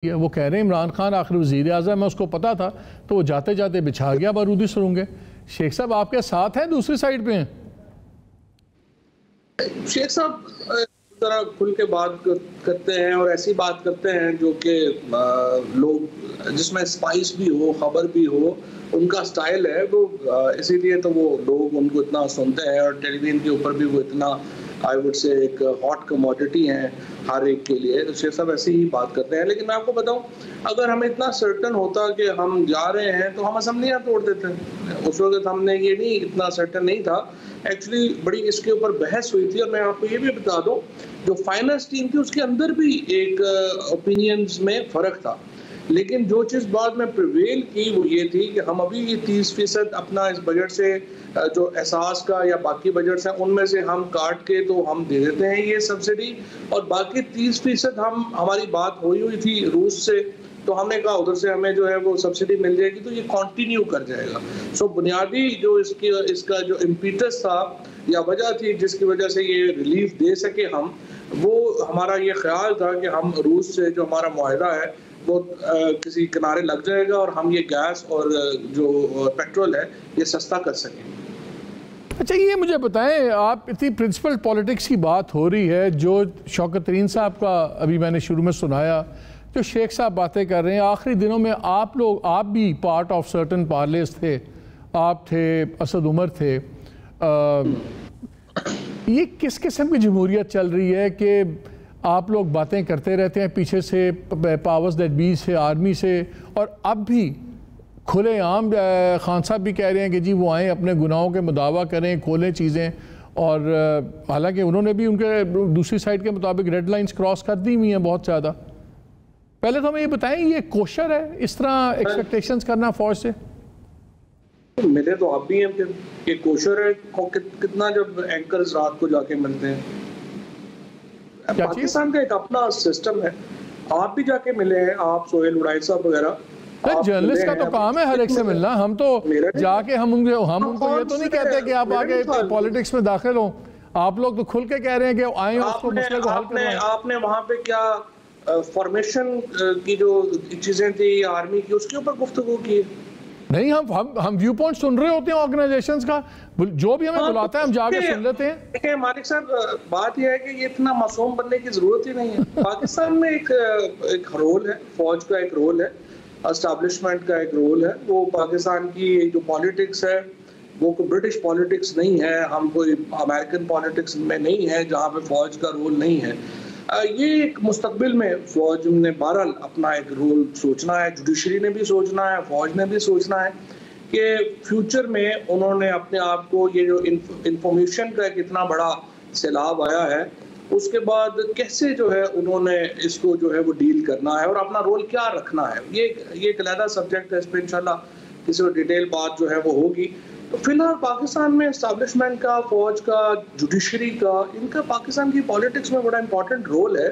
वो कह रहे हैं इमरान खान आखिर वज़ीर आज़म है, उसको पता था तो वो जाते जाते बिछा गया बारूदी सुरंगें। शेख साहब आपके साथ हैं, दूसरी साइड पे हैं? शेख साहब जरा खुल के बात करते हैं और ऐसी बात करते हैं जो कि लोग जिसमें स्पाइस भी हो, खबर भी हो, उनका स्टाइल है वो, इसीलिए तो वो लोग उनको इतना सुनते हैं और टेलीविजन के ऊपर भी वो इतना आई वुड से एक हॉट कमोडिटी है हर एक के लिए। तो शेख साहब ऐसी ही बात करते हैं। लेकिन मैं आपको बताऊं, अगर हमें इतना सर्टन होता कि हम जा रहे हैं तो हम असेंबलियां तोड़ देते। उस वक्त हमने ये नहीं, इतना सर्टन नहीं था। एक्चुअली बड़ी इसके ऊपर बहस हुई थी और मैं आपको ये भी बता दूं, जो फाइनेंस टीम थी उसके अंदर भी एक ओपिनियंस में फ़र्क था। लेकिन जो चीज़ बाद में प्रिवेल की वो ये थी कि हम अभी ये 30% अपना इस बजट से जो एहसास का या बाकी बजट्स हैं उनमें से हम काट के तो हम दे देते हैं ये सब्सिडी, और बाकी 30% हम, हमारी बात हुई थी रूस से, तो हमने कहा उधर से हमें जो है वो सब्सिडी मिल जाएगी तो ये कंटिन्यू कर जाएगा। सो बुनियादी जो इसका जो इम्पीटस था या वजह थी जिसकी वजह से ये रिलीफ दे सके हम, वो हमारा ये ख्याल था कि हम रूस से जो हमारा मुआहदा है वो किसी किनारे लग जाएगा और हम ये गैस और जो पेट्रोल है ये सस्ता कर सकेंगे। अच्छा, ये मुझे बताएं, आप इतनी प्रिंसिपल पॉलिटिक्स की बात हो रही है, जो शौकत तरीन साहब का अभी मैंने शुरू में सुनाया, जो शेख साहब बातें कर रहे हैं, आखिरी दिनों में आप लोग, आप भी पार्ट ऑफ सर्टन पार्लेस थे, आप थे, असद उमर थे, ये किस किस्म की जमहूरियत चल रही है कि आप लोग बातें करते रहते हैं पीछे से, पावर्स दैट बी से, आर्मी से, और अब भी खुलेआम खान साहब भी कह रहे हैं कि जी वो आएँ, अपने गुनाहों के मुदावा करें, खोलें चीज़ें, और हालांकि उन्होंने भी उनके दूसरी साइड के मुताबिक रेड लाइंस क्रॉस कर दी हुई हैं बहुत ज़्यादा। पहले तो हमें ये बताएं, ये कोशर है इस तरह एक्सपेक्टेशंस करना फौज से? मिले तो आप भी हैं कि कोशर है, कितना जब एंकर्स रात को जाके मिलते हैं। पाकिस्तान का एक अपना सिस्टम है, आप भी जाके मिले हैं, आप सोहेल उड़ाई साहब वगैरह। जर्नलिस्ट का तो काम है हर एक से मिलना, हम तो जाके हम उनको ये तो नहीं कहते कि आप आगे पॉलिटिक्स में दाखिल हो, आप लोग तो खुल के कह रहे हैं कि आए उसको मसले को हल करवाएं। आपने वहाँ पे क्या फॉर्मेशन की जो चीजें थी आर्मी की, उसके ऊपर गुफ्तगू की? नहीं, हम व्यू पॉइंट सुन रहे होते हैं ऑर्गेनाइजेशंस का, जो भी हमें बुलाता है हम जाके सुन लेते हैं। देखिए मालिक साहब, बात यह है कि ये इतना मासूम बनने की जरूरत ही नहीं है। पाकिस्तान में एक रोल है, फौज का एक रोल है, एस्टैब्लिशमेंट का एक रोल है। वो पाकिस्तान की जो पॉलिटिक्स है वो कोई ब्रिटिश पॉलिटिक्स नहीं है, हम कोई अमेरिकन पॉलिटिक्स में नहीं है जहाँ पे फौज का रोल नहीं है। ये एक मुस्तकबिल में फ़ौज ने बहरहाल अपना एक रोल सोचना है, जुडिशरी ने भी सोचना है, फ़ौज ने भी सोचना है कि फ्यूचर में उन्होंने अपने आप को, ये जो इंफॉर्मेशन का एक इतना बड़ा सैलाब आया है, उसके बाद कैसे जो है उन्होंने इसको जो है वो डील करना है और अपना रोल क्या रखना है। ये एक अलग सब्जेक्ट है, इस पर इंशाल्लाह किसी को डिटेल बात जो है वो होगी। तो फिलहाल पाकिस्तान में एस्टैब्लिशमेंट का, फौज का, जुडिशरी का, इनका पाकिस्तान की पॉलिटिक्स में बड़ा इंपॉर्टेंट रोल है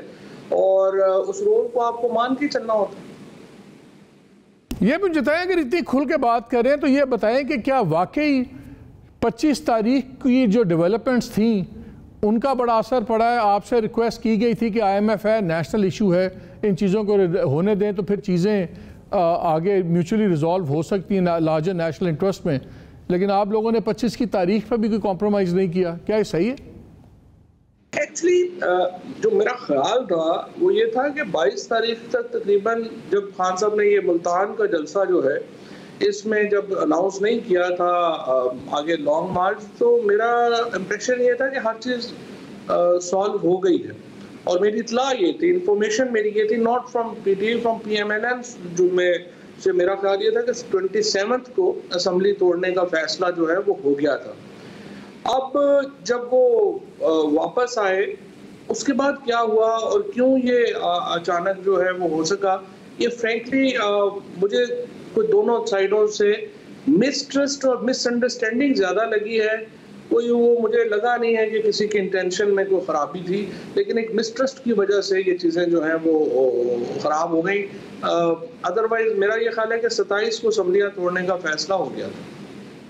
और उस रोल को आपको मान के चलना होता है। ये भी बताएं, अगर इतनी खुल के बात करें तो ये बताएं कि क्या वाकई 25 तारीख की जो डेवलपमेंट्स थी उनका बड़ा असर पड़ा है? आपसे रिक्वेस्ट की गई थी कि IMF है, नेशनल इशू है, इन चीज़ों को होने दें तो फिर चीज़ें आगे म्यूचुअली रिजॉल्व हो सकती हैं लार्जर नेशनल इंटरेस्ट में, लेकिन आप लोगों ने 25 की तारीख पर भी कोई कॉम्प्रोमाइज़ नहीं किया। क्या ये सही है? एक्चुअली जो मेरा ख्याल था वो ये था कि 22 तारीख तक तकरीबन, जब खान साहब ने ये मुल्तान का जलसा जो है इसमें जब अनाउंस नहीं किया था आगे लॉन्ग मार्च, तो मेरा इम्प्रेशन ये था कि हर चीज़ सॉल्व हो गई है। और मेरी इतला ये थी, इंफॉर्मेशन मेरी ये थी, not from PTI, from PMLN, जो मैं से मेरा ख्याल ये था कि 27 को असेंबली तोड़ने का फैसला जो है वो हो गया था। अब जब वो वापस आए उसके बाद क्या हुआ और क्यों ये अचानक जो है वो हो सका, ये फ्रेंकली मुझे कोई दोनों साइडों से मिसट्रस्ट और मिसअंडरस्टैंडिंग ज़्यादा लगी है। कोई वो मुझे लगा नहीं है कि किसी के इंटेंशन में कोई ख़राबी थी, लेकिन एक मिसट्रस्ट की वजह से ये चीज़ें जो हैं वो ख़राब हो गई। अदरवाइज़ मेरा ये ख्याल है कि 27 को असेंबलियाँ तोड़ने का फैसला हो गया था।